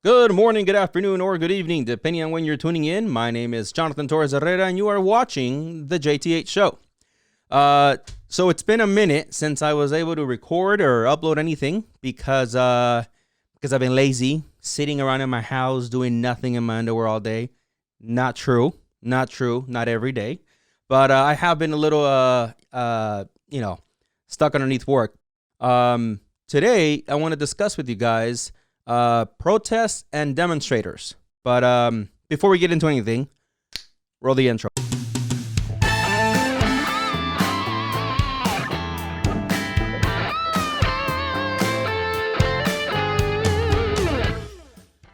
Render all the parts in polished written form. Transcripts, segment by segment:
Good morning, good afternoon, or good evening, depending on when you're tuning in. My name is Jonathan Torres-Herrera, and you are watching the JTH show. So it's been a minute since I was able to record or upload anything because I've been lazy, sitting around in my house doing nothing in my underwear all day. Not true, not every day, but I have been a little stuck underneath work. Today I want to discuss with you guys protests and demonstrators. But before we get into anything, roll the intro.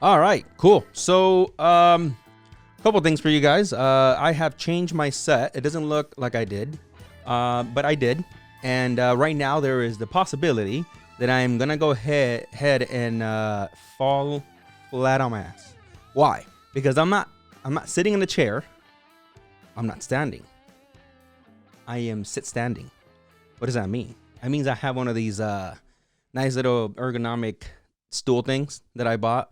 All right, cool. So a couple things for you guys. I have changed my set. It doesn't look like I did, but I did. And right now there is the possibility that I'm gonna go ahead and fall flat on my ass. Why? Because I'm not sitting in the chair. I'm not standing. I am standing. What does that mean? That means I have one of these nice little ergonomic stool things that I bought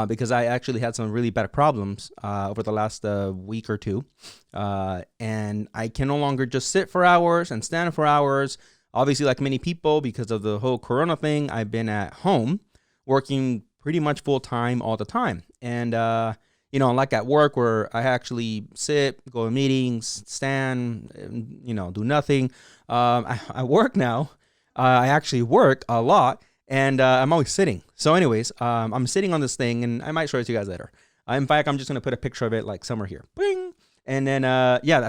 because I actually had some really bad problems over the last week or two, and I can no longer just sit for hours and stand for hours. Obviously, like many people, because of the whole Corona thing, I've been at home working pretty much full time all the time. And, like at work where I actually sit, go to meetings, stand, do nothing. I work now. I actually work a lot, and I'm always sitting. So anyways, I'm sitting on this thing, and I might show it to you guys later. In fact, I'm just going to put a picture of it like somewhere here. Bing! And then,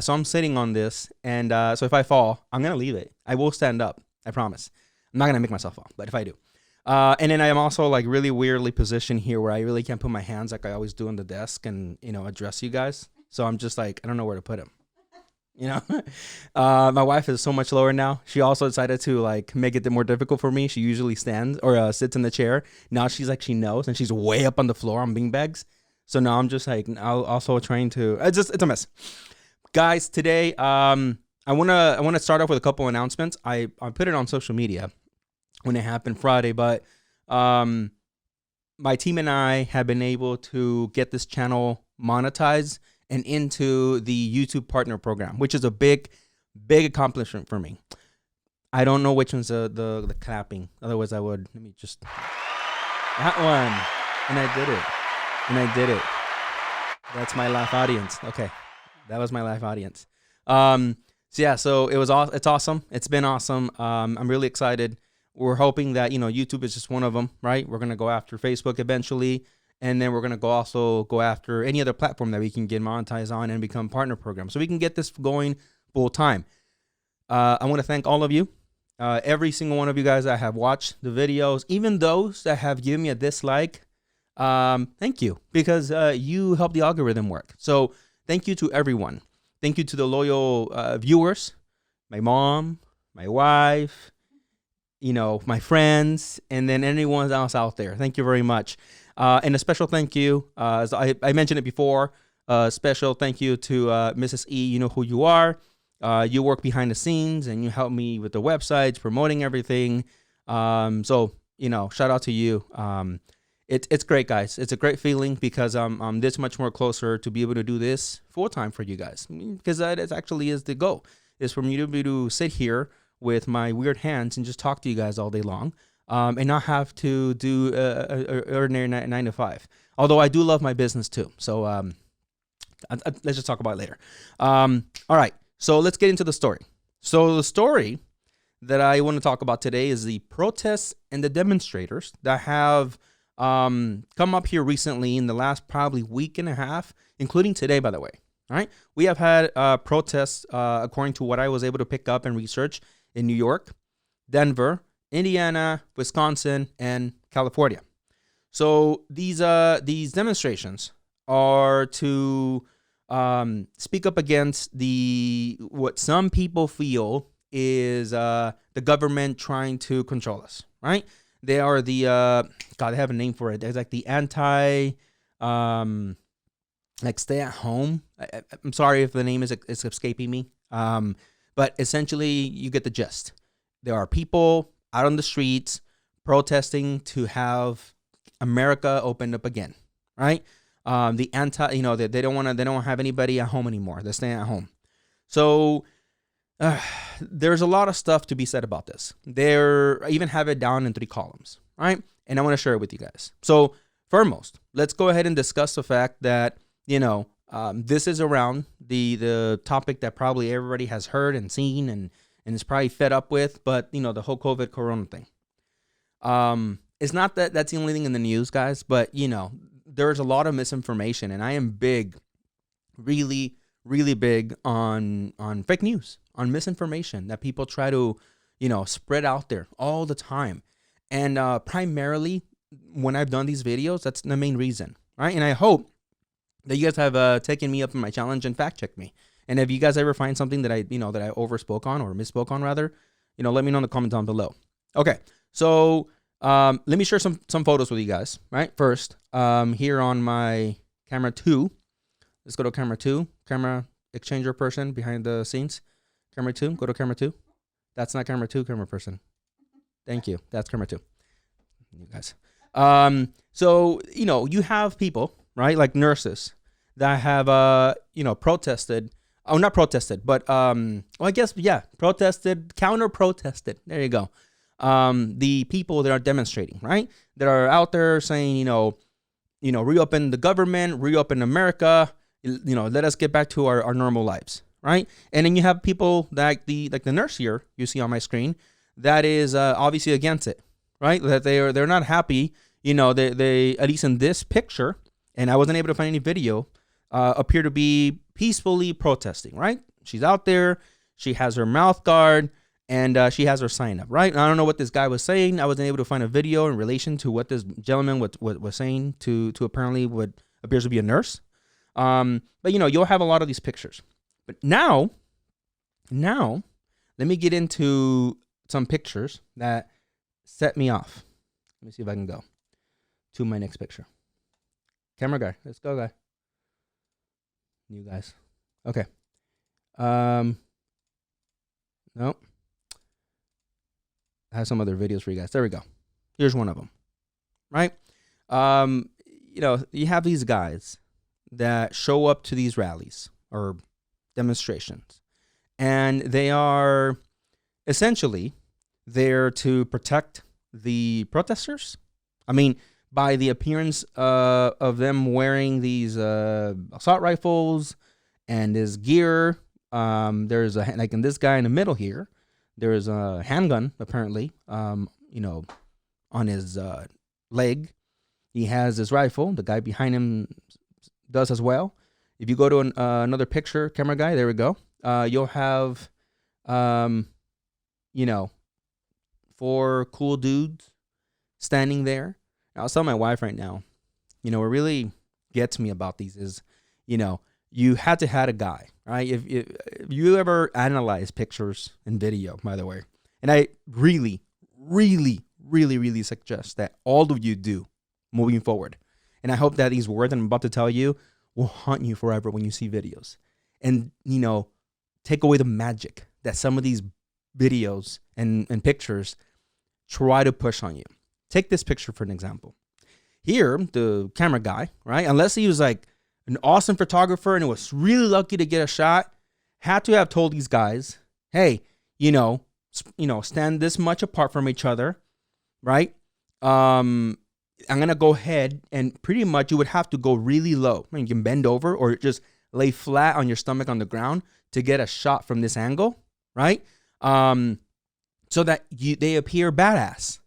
so I'm sitting on this, and so if I fall, I'm going to leave it. I will stand up. I promise. I'm not going to make myself fall, but if I do. And then I am also like really weirdly positioned here where I really can't put my hands like I always do on the desk and, address you guys. So I'm just like, I don't know where to put them. My wife is so much lower now. She also decided to like make it more difficult for me. She usually stands or sits in the chair. Now she's like, she knows, and she's way up on the floor on beanbags. So now I'm just like also trying to. It's a mess, guys. Today, I wanna start off with a couple announcements. I put it on social media when it happened Friday, but my team and I have been able to get this channel monetized and into the YouTube Partner Program, which is a big accomplishment for me. I don't know which one's the clapping. Otherwise, I would. Let me just that one, and I did it. That's my live audience. Okay, that was my live audience. So it was it's awesome. It's been awesome. I'm really excited. We're hoping that YouTube is just one of them, right? We're gonna go after Facebook eventually, and then we're gonna go after any other platform that we can get monetized on and become partner program, so we can get this going full time. I want to thank all of you, every single one of you guys that have watched the videos, even those that have given me a dislike. Thank you, because you help the algorithm work. So thank you to everyone. Thank you to the loyal viewers, my mom, my wife, my friends, and then anyone else out there. Thank you very much. And a special thank you, as I mentioned it before, special thank you to Mrs. E. You know who you are. You work behind the scenes, and you help me with the websites, promoting everything. So shout out to you. It's great, guys. It's a great feeling because I'm this much more closer to be able to do this full time for you guys. Because that actually is the goal, is for me to be able to sit here with my weird hands and just talk to you guys all day long, and not have to do a ordinary 9 to 5. Although I do love my business too. So let's just talk about it later. All right. So let's get into the story. So the story that I want to talk about today is the protests and the demonstrators that have come up here recently in the last probably week and a half, including today, by the way. All right. We have had protests, according to what I was able to pick up and research, in New York, Denver, Indiana, Wisconsin, and California. So these demonstrations are to speak up against what some people feel is the government trying to control us, right? They are the they have a name for it. There's like the anti stay at home. I'm sorry if the name is escaping me. But essentially you get the gist. There are people out on the streets protesting to have America opened up again, right? The anti, they don't have anybody at home anymore. They're staying at home. So there's a lot of stuff to be said about this. I even have it down in 3 columns, right? And I want to share it with you guys. So foremost, let's go ahead and discuss the fact that, this is around the topic that probably everybody has heard and seen and is probably fed up with, but, the whole COVID corona thing. It's not that that's the only thing in the news, guys, but, there's a lot of misinformation, and I am really, really big on fake news, on misinformation that people try to, spread out there all the time. And primarily when I've done these videos, that's the main reason, right? And I hope that you guys have taken me up in my challenge and fact checked me. And if you guys ever find something that I overspoke on or misspoke on rather, let me know in the comment down below. Okay, so let me share some photos with you guys, right? First, here on my camera 2. Let's go to camera 2. Camera exchanger person behind the scenes. Camera 2. Go to camera 2. That's not camera 2, camera person. Thank you. That's camera 2. You guys. So, you have people, right? Like nurses that have, protested. Oh, not protested, but, I guess, yeah, counter-protested. There you go. The people that are demonstrating, right? That are out there saying, reopen the government, reopen America, let us get back to our normal lives, right? And then you have people like the nurse here you see on my screen that is obviously against it, right? That they're not happy, they at least in this picture, and I wasn't able to find any video, appear to be peacefully protesting, right? She's out there, she has her mouth guard, and she has her sign up, right? I don't know what this guy was saying. I wasn't able to find a video in relation to what this gentleman was saying to apparently what appears to be a nurse. But you'll have a lot of these pictures. But now, let me get into some pictures that set me off. Let me see if I can go to my next picture. Camera guy, let's go, guy. You guys, okay. Nope. I have some other videos for you guys. There we go. Here's one of them, right? You have these guys that show up to these rallies or demonstrations, and they are essentially there to protect the protesters. I mean, by the appearance of them wearing these assault rifles and this gear. There's like in this guy in the middle here, there's a handgun apparently, on his leg. He has his rifle. The guy behind him does as well. If you go to another picture, camera guy, there we go. You'll have, 4 cool dudes standing there. I'll tell my wife right now, what really gets me about these is, you had to have a guy, right? If you ever analyze pictures and video, by the way, and I really, really, really, really suggest that all of you do moving forward. And I hope that these words I'm about to tell you will haunt you forever when you see videos. And, take away the magic that some of these videos and pictures try to push on you. Take this picture for an example. Here, the camera guy, right? Unless he was like an awesome photographer and was really lucky to get a shot, had to have told these guys, hey, stand this much apart from each other, right? I'm going to go ahead and pretty much you would have to go really low. I mean, you can bend over or just lay flat on your stomach on the ground to get a shot from this angle, right? So that they appear badass.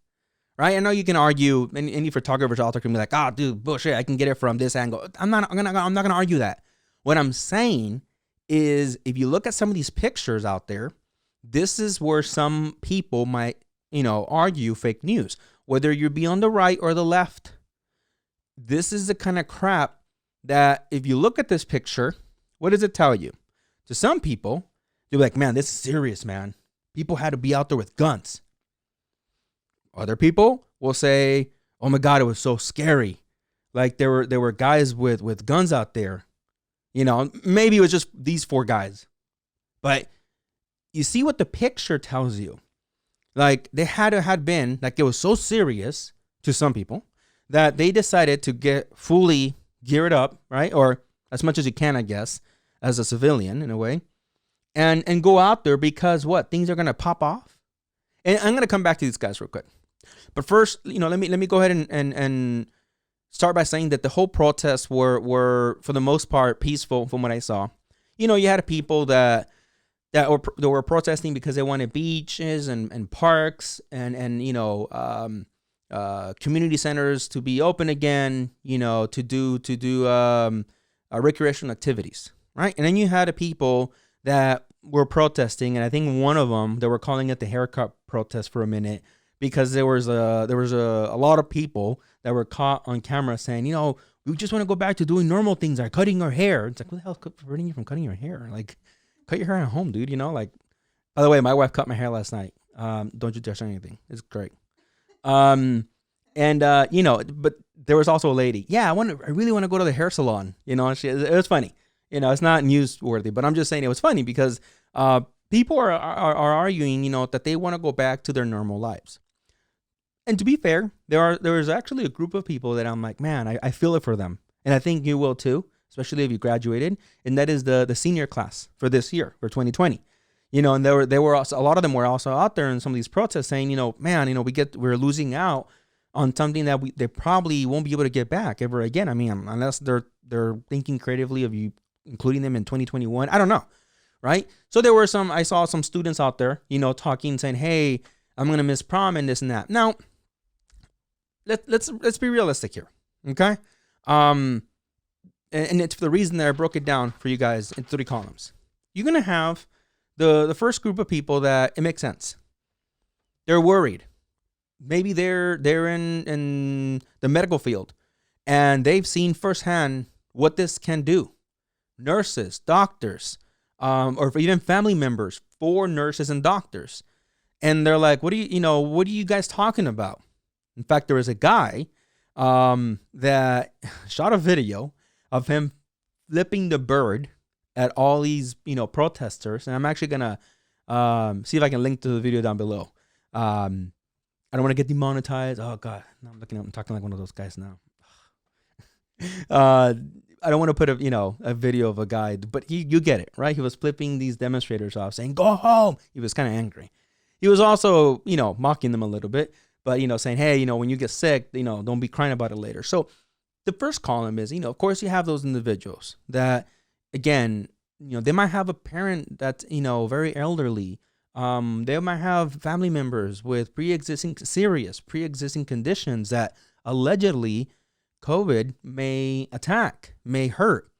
Right? I know you can argue, and any photographers out there can be like, dude, bullshit, I can get it from this angle. I'm not gonna argue that. What I'm saying is if you look at some of these pictures out there, this is where some people might, argue fake news. Whether you be on the right or the left. This is the kind of crap that if you look at this picture, what does it tell you? To some people, they're like, man, this is serious, man. People had to be out there with guns. Other people will say, oh my God, it was so scary. Like there were guys with guns out there. Maybe it was just these 4 guys. But you see what the picture tells you. Like they had been, like it was so serious to some people that they decided to get fully geared up, right? Or as much as you can, I guess, as a civilian in a way, and go out there because what? Things are gonna pop off. And I'm gonna come back to these guys real quick. But first, let me go ahead and start by saying that the whole protests were for the most part peaceful from what I saw. You had people that were protesting because they wanted beaches and parks and community centers to be open again, to do recreational activities, right? And then you had people that were protesting, and I think one of them, they were calling it the haircut protest for a minute, because there was a lot of people that were caught on camera saying, we just want to go back to doing normal things like cutting our hair. It's like, what the hell is preventing you from cutting your hair? Like, cut your hair at home, dude. Like, by the way, my wife cut my hair last night. Don't you judge anything. It's great. But there was also a lady. Yeah, I really want to go to the hair salon. It was funny. It's not newsworthy, but I'm just saying it was funny because people are arguing, that they want to go back to their normal lives. And to be fair, there is actually a group of people that I'm like, man, I feel it for them. And I think you will too, especially if you graduated. And that is the senior class for this year, for 2020. And they were also, a lot of them were also out there in some of these protests saying, man, we're losing out on something that they probably won't be able to get back ever again. I mean, unless they're thinking creatively of you including them in 2021. I don't know. Right. So I saw some students out there, talking, saying, hey, I'm going to miss prom and this and that. Now, let's be realistic here. Okay. And it's for the reason that I broke it down for you guys in 3 columns. You're going to have the first group of people that it makes sense. They're worried. Maybe they're in the medical field and they've seen firsthand what this can do. Nurses, doctors, or even family members for nurses and doctors. And they're like, what are you guys talking about? In fact, there was a guy that shot a video of him flipping the bird at all these, protesters. And I'm actually going to see if I can link to the video down below. I don't want to get demonetized. Oh, God. No, I'm talking like one of those guys now. I don't want to put a video of a guy, but you get it, right? He was flipping these demonstrators off, saying, go home. He was kind of angry. He was also, mocking them a little bit, but, saying, hey, when you get sick, don't be crying about it later. So the first column is, of course you have those individuals that, again, they might have a parent that's, very elderly. They might have family members with serious pre-existing conditions that allegedly COVID may attack, may hurt,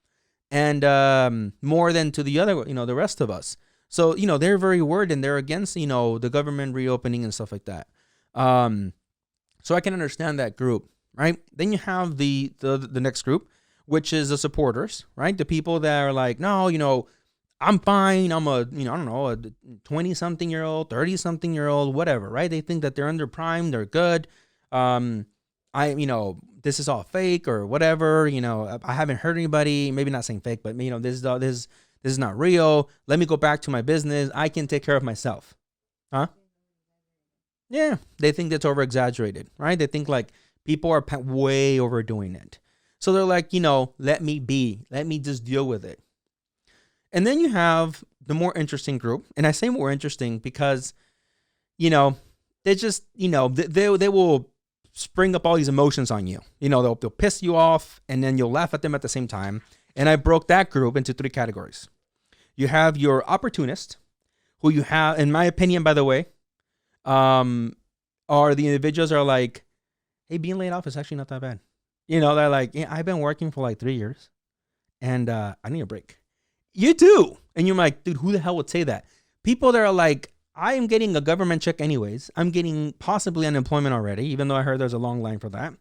and more than to the other, the rest of us. So, they're very worried and they're against, the government reopening and stuff like that. So I can understand that group, right? Then you have the next group, which is the supporters, right? The people that are like, no, I'm fine. I'm a 20-something-year-old, 30-something-year-old, whatever, right? They think that they're under prime, they're good. This is all fake or whatever. I haven't hurt anybody. Maybe not saying fake, but this is not real. Let me go back to my business. I can take care of myself. Huh? Yeah, they think that's over exaggerated, right? They think like people are way overdoing it. So they're like, let me be. Let me just deal with it. And then you have the more interesting group, and I say more interesting because, they just, they will spring up all these emotions on you. They'll piss you off and then you'll laugh at them at the same time. And I broke that group into 3 categories. You have your opportunist, who you have, in my opinion, by the way, are the individuals are like, hey, being laid off is actually not that bad. They're like, yeah, I've been working for like 3 years and I need a break. You do. And you're like, dude, who the hell would say that? People that are like, I am getting a government check anyways. I'm getting possibly unemployment already, even though I heard there's a long line for that.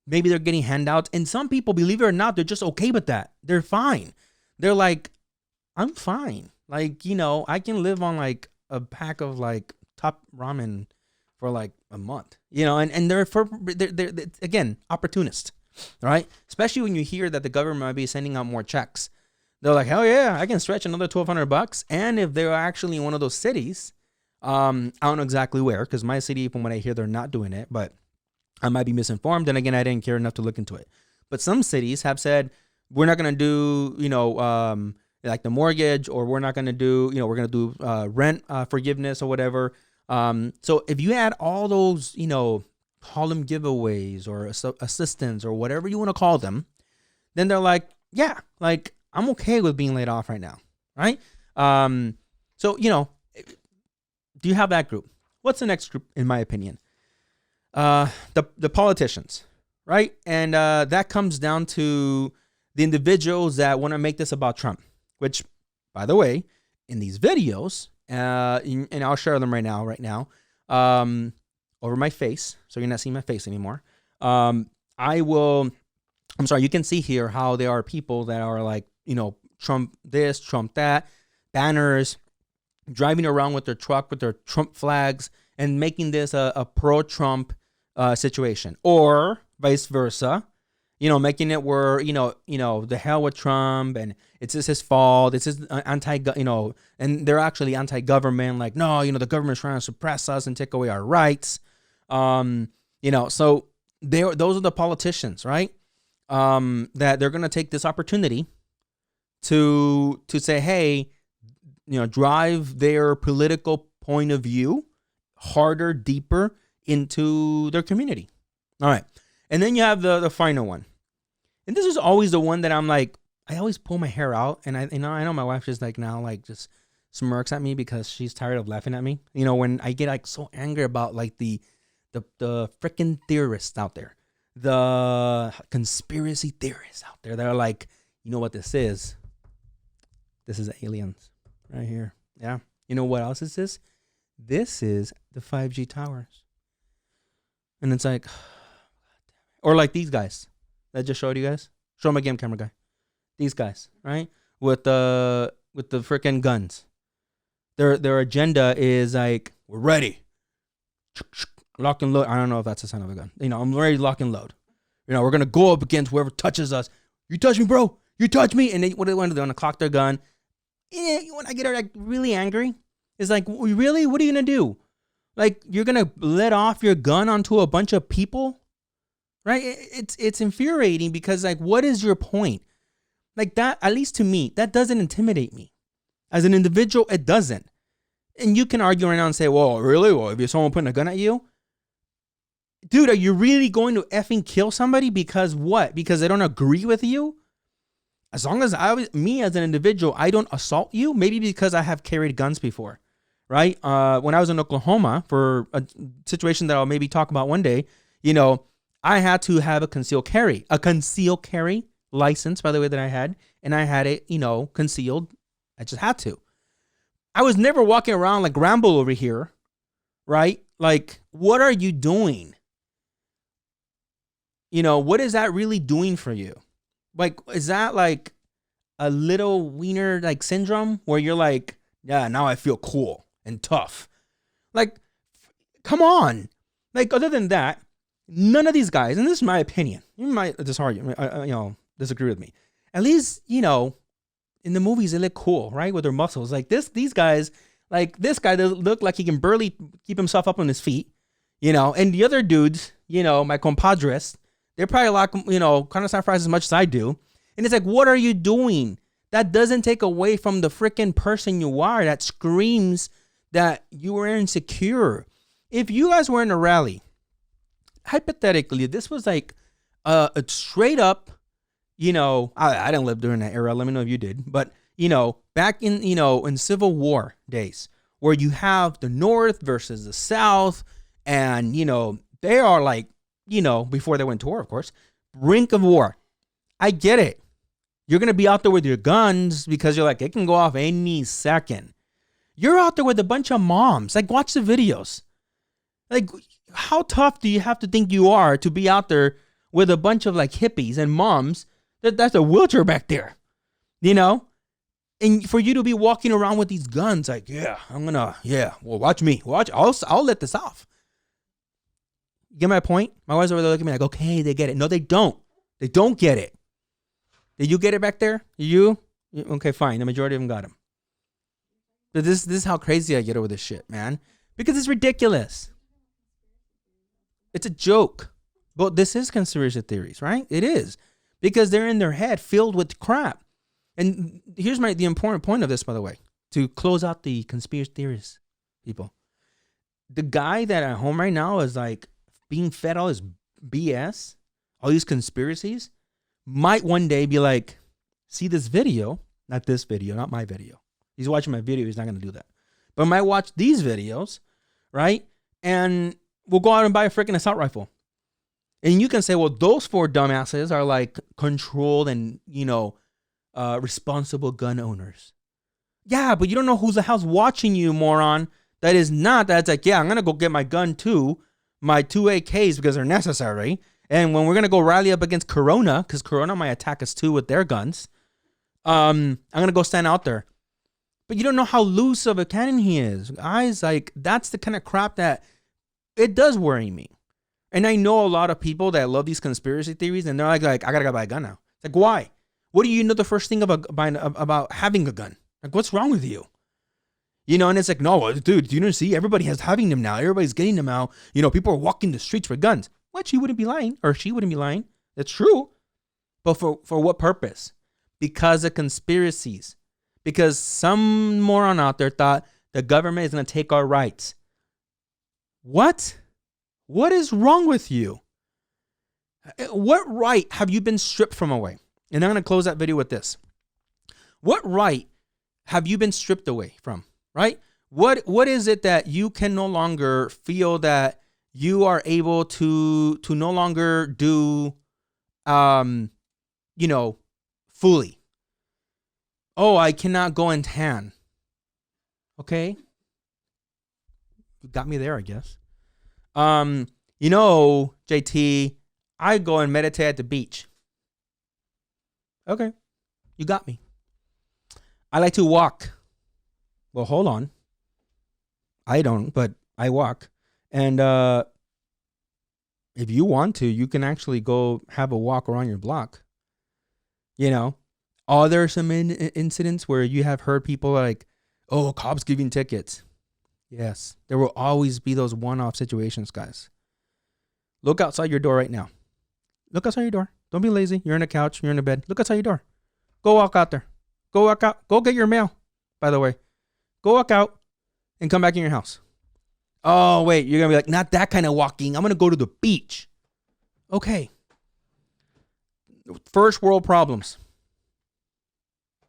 Maybe they're getting handouts. And some people, believe it or not, they're just okay with that. They're fine. They're like, I'm fine. Like, I can live on like a pack of like top ramen for like a month, and they're again, opportunists, right? Especially when you hear that the government might be sending out more checks. They're like, hell yeah, I can stretch another $1,200. And if they're actually in one of those cities, I don't know exactly where, because my city, from what I hear, they're not doing it. But I might be misinformed. And again, I didn't care enough to look into it. But some cities have said, we're not going to do, like the mortgage, or we're not going to do, we're going to do rent forgiveness or whatever. So if you add all those, call them giveaways or assistance or whatever you want to call them, then they're like, yeah, like I'm okay with being laid off right now. Right. So, do you have that group? What's the next group, in my opinion? The politicians, right? And that comes down to the individuals that want to make this about Trump, which, by the way, in these videos, and I'll share them right now, over my face, so you're not seeing my face anymore. I'm sorry, you can see here how there are people that are like, Trump this, Trump that, banners, driving around with their truck with their Trump flags and making this a pro-Trump situation, or vice versa, making it where, the hell with Trump and it's just his fault. It's just and they're actually anti-government. Like, no, the government's trying to suppress us and take away our rights. So those are the politicians, right? That they're going to take this opportunity to say, hey, drive their political point of view harder, deeper into their community. All right. And then you have the final one. And this is always the one that I'm like, I always pull my hair out. And I know my wife just like now, like just smirks at me because she's tired of laughing at me. When I get like so angry about like the freaking theorists out there, the conspiracy theorists out there that are like, you know what this is? This is aliens right here. Yeah. You know what else is this? This is the 5G towers. And it's like, or like these guys that I just showed you guys. Show them again, camera guy. These guys, right? With the freaking guns. Their agenda is like, we're ready. Lock and load. I don't know if that's the sound of a gun. I'm ready to lock and load. We're going to go up against whoever touches us. You touch me, bro. You touch me. And what do they want to do? They want to clock their gun. When I get like really angry, it's like, really? What are you going to do? Like, you're going to let off your gun onto a bunch of people? Right? It's infuriating because, like, what is your point? Like that, at least to me, that doesn't intimidate me. As an individual, it doesn't. And you can argue right now and say, well, really? Well, if you're someone putting a gun at you? Dude, are you really going to effing kill somebody because what? Because they don't agree with you? As long as me as an individual, I don't assault you, maybe because I have carried guns before, right? When I was in Oklahoma for a situation that I'll maybe talk about one day, I had to have a concealed carry license, by the way, that I had, and I had it, concealed. I just had to. I was never walking around like Rambo over here, right? Like, what are you doing? What is that really doing for you? Like, is that like a little wiener like syndrome where you're like, yeah, now I feel cool and tough? Like, come on. Like, other than that, none of these guys, and this is my opinion, you might disagree with me. At least, in the movies, they look cool, right? With their muscles. Like these guys, like this guy doesn't look like he can barely keep himself up on his feet, and the other dudes, my compadres, they're probably like, kind of sacrifice as much as I do. And it's like, what are you doing? That doesn't take away from the freaking person you are. That screams that you were insecure. If you guys were in a rally, hypothetically, this was like a straight up, I didn't live during that era. Let me know if you did. But, back in, in Civil War days where you have the North versus the South and, they are like, before they went to war, of course, brink of war. I get it. You're going to be out there with your guns because you're like, it can go off any second. You're out there with a bunch of moms. Like, watch the videos. Like, how tough do you have to think you are to be out there with a bunch of like hippies and moms? That's a wheelchair back there, And for you to be walking around with these guns, like, well, watch me. I'll let this off. Get my point? My wife's over there looking at me like, okay, they get it. No, they don't. They don't get it. Did you get it back there? You? Okay, fine. The majority of them got him. But this is how crazy I get over this shit, man. Because it's ridiculous. It's a joke. But this is conspiracy theories, right? It is, because they're in their head filled with crap. And here's the important point of this, by the way, to close out the conspiracy theories, people. The guy that at home right now is like being fed all this BS, all these conspiracies, might one day be like, see this video, not this video, not my video. He's watching my video. He's not going to do that. But might watch these videos, right? And we'll go out and buy a freaking assault rifle. And you can say, well, those four dumbasses are like controlled and, responsible gun owners. Yeah, but you don't know who's the hell's watching you, moron. That is not. That's like, yeah, I'm going to go get my gun too, my 2 AKs because they're necessary. And when we're going to go rally up against Corona, because Corona might attack us too with their guns, I'm going to go stand out there. But you don't know how loose of a cannon he is. Guys, like, that's the kind of crap that it does worry me. And I know a lot of people that love these conspiracy theories, and they're like I got to go buy a gun now. It's like, why? What do you know the first thing about having a gun? Like, what's wrong with you? And it's like, no, dude, you don't see? Everybody has having them now. Everybody's getting them out. People are walking the streets with guns. What? She wouldn't be lying, or she wouldn't be lying. That's true. But for what purpose? Because of conspiracies. Because some moron out there thought the government is going to take our rights. What? What is wrong with you? What right have you been stripped from away? And I'm going to close that video with this. What right have you been stripped away from, right? What is it that you can no longer feel that you are able to no longer do, fully? Oh, I cannot go and tan. Okay. You got me there, I guess. JT, I go and meditate at the beach. Okay. You got me. I like to walk. Well, hold on. I don't, but I walk. And if you want to, you can actually go have a walk around your block. Are there some incidents where you have heard people like, oh, cops giving tickets? Yes. There will always be those one-off situations, guys. Look outside your door right now. Look outside your door. Don't be lazy. You're on a couch. You're in a bed. Look outside your door. Go walk out there. Go walk out. Go get your mail, by the way. Go walk out and come back in your house. Oh, wait. You're going to be like, not that kind of walking. I'm going to go to the beach. Okay. First world problems.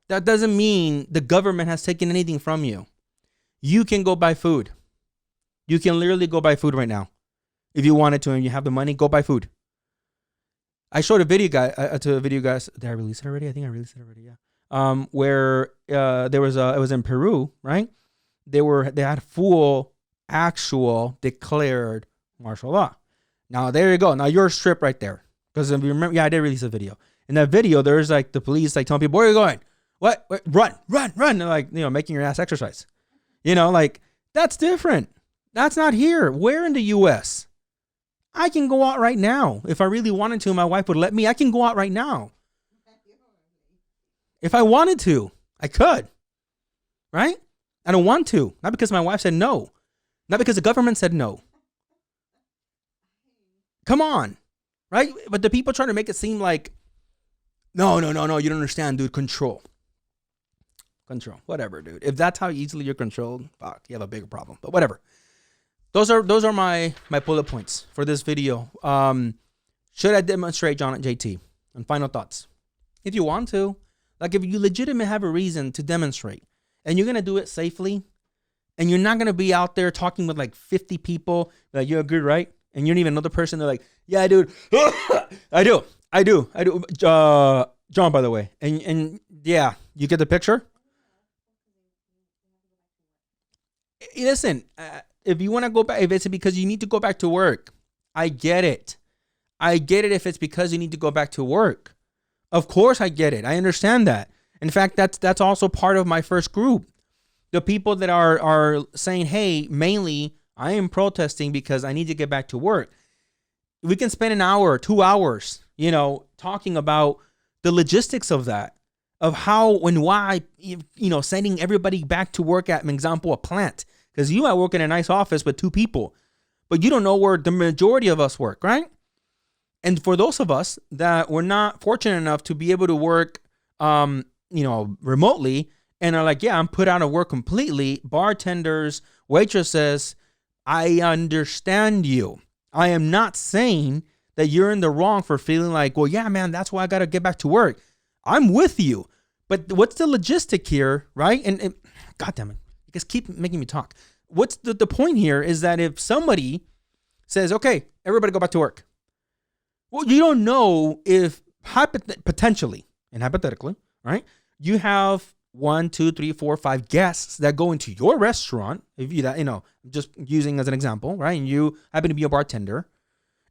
That doesn't mean the government has taken anything from you. You can go buy food. You can literally go buy food right now. If you wanted to and you have the money, go buy food. I showed a video to a video guys. Did I release it already? I think I released it already. Yeah. Where it was in Peru, right? They had full, actual, declared martial law. Now there you go. Now you're stripped right there. Because if you remember, yeah, I did release a video. In that video, there's like the police like telling people, where are you going? What? Run. They're like, making your ass exercise. Like, that's different. That's not here. We're in the U.S. I can go out right now. If I really wanted to, my wife would let me. I can go out right now. If I wanted to, I could. Right? I don't want to. Not because my wife said no. Not because the government said no. Come on. Right? But the people trying to make it seem like, no. You don't understand, dude. Control. Whatever, dude. If that's how easily you're controlled, fuck, you have a bigger problem. But whatever. Those are my bullet points for this video. Should I demonstrate JT? And final thoughts. If you want to, like if you legitimately have a reason to demonstrate, and you're gonna do it safely, and you're not gonna be out there talking with like 50 people, like you're good, right? And you don't even know the person. They're like, yeah, dude, I do. John, by the way, and yeah, you get the picture. Listen, if you want to go back, if it's because you need to go back to work, I get it. If it's because you need to go back to work. Of course I get it. I understand that. In fact, that's also part of my first group. The people that are saying, hey, mainly I am protesting because I need to get back to work. We can spend an hour, 2 hours, talking about the logistics of that, of how and why, sending everybody back to work at, an example, a plant. Because you might work in a nice office with 2 people, but you don't know where the majority of us work, right? And for those of us that were not fortunate enough to be able to work, remotely, and are like, yeah, I'm put out of work completely. Bartenders, waitresses, I understand you. I am not saying that you're in the wrong for feeling like, well, yeah, man, that's why I got to get back to work. I'm with you. But what's the logistic here, right? And God damn it, you guys keep making me talk. What's the point here is that if somebody says, okay, everybody go back to work. Well, you don't know if potentially and hypothetically, right? You have 1, 2, 3, 4, 5 guests that go into your restaurant. If you that, just using as an example, right? And you happen to be a bartender,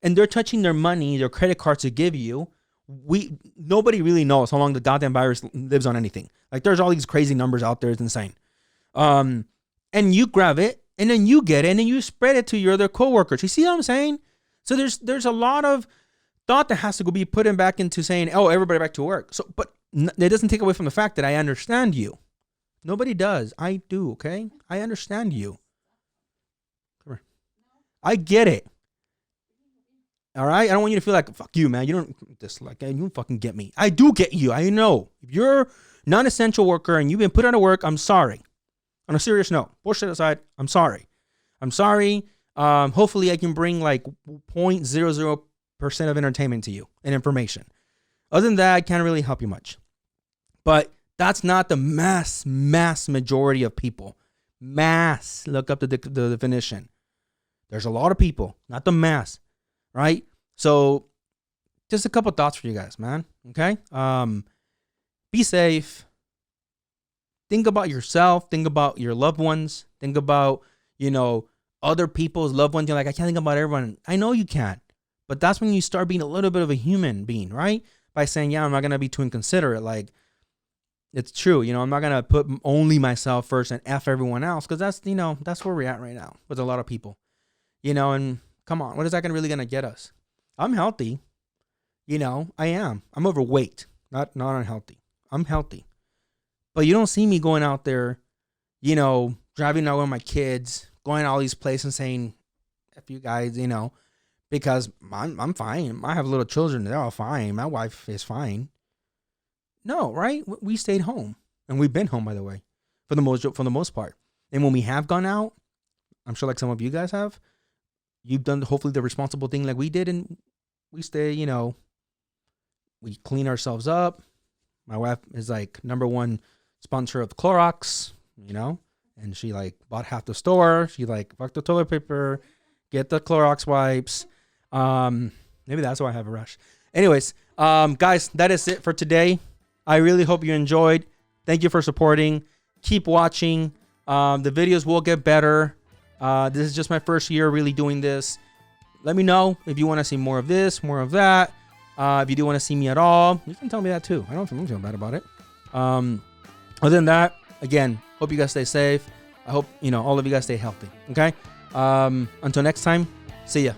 and they're touching their money, their credit cards to give you. Nobody really knows how long the goddamn virus lives on anything. Like there's all these crazy numbers out there. It's insane. And you grab it, and then you get it, and then you spread it to your other coworkers. You see what I'm saying? So there's a lot of thought that has to be put in back into saying, oh, everybody back to work. So, but it doesn't take away from the fact that I understand you. Nobody does. I do. Okay, I understand you. Come here. I get it. All right. I don't want you to feel like fuck you, man. You don't fucking get me. I do get you. I know if you're non-essential worker and you've been put out of work, I'm sorry. On a serious note, bullshit aside, I'm sorry. Hopefully I can bring like 0.00% of entertainment to you and information. Other than that, I can't really help you much. But that's not the mass majority of people. Mass. Look up the definition. There's a lot of people, not the mass, right? So just a couple thoughts for you guys, man. Okay? Be safe. Think about yourself. Think about your loved ones. Think about, other people's loved ones. You're like, I can't think about everyone. I know you can't. But that's when you start being a little bit of a human being, right? By saying, yeah, I'm not going to be too inconsiderate. Like, it's true. I'm not going to put only myself first and F everyone else. Because that's where we're at right now with a lot of people. And come on, what is that really going to get us? I'm healthy. I am. I'm overweight, not unhealthy. I'm healthy. But you don't see me going out there, driving out with my kids, going to all these places and saying, F you guys, because I'm fine. I have little children. They're all fine. My wife is fine. No, right? We stayed home. And we've been home, by the way, for the most part. And when we have gone out, I'm sure like some of you guys have, you've done hopefully the responsible thing like we did. And we stay, we clean ourselves up. My wife is like #1 sponsor of Clorox, and she like bought half the store. She like fuck the toilet paper, get the Clorox wipes. Maybe that's why I have a rush. Anyways, guys, that is it for today. I really hope you enjoyed. Thank you for supporting. Keep watching. The videos will get better. This is just my first year really doing this. Let me know if you want to see more of this, more of that. If you do want to see me at all, you can tell me that too. I don't feel bad about it. Other than that, again, hope you guys stay safe. I hope, all of you guys stay healthy. Okay. Until next time, see ya.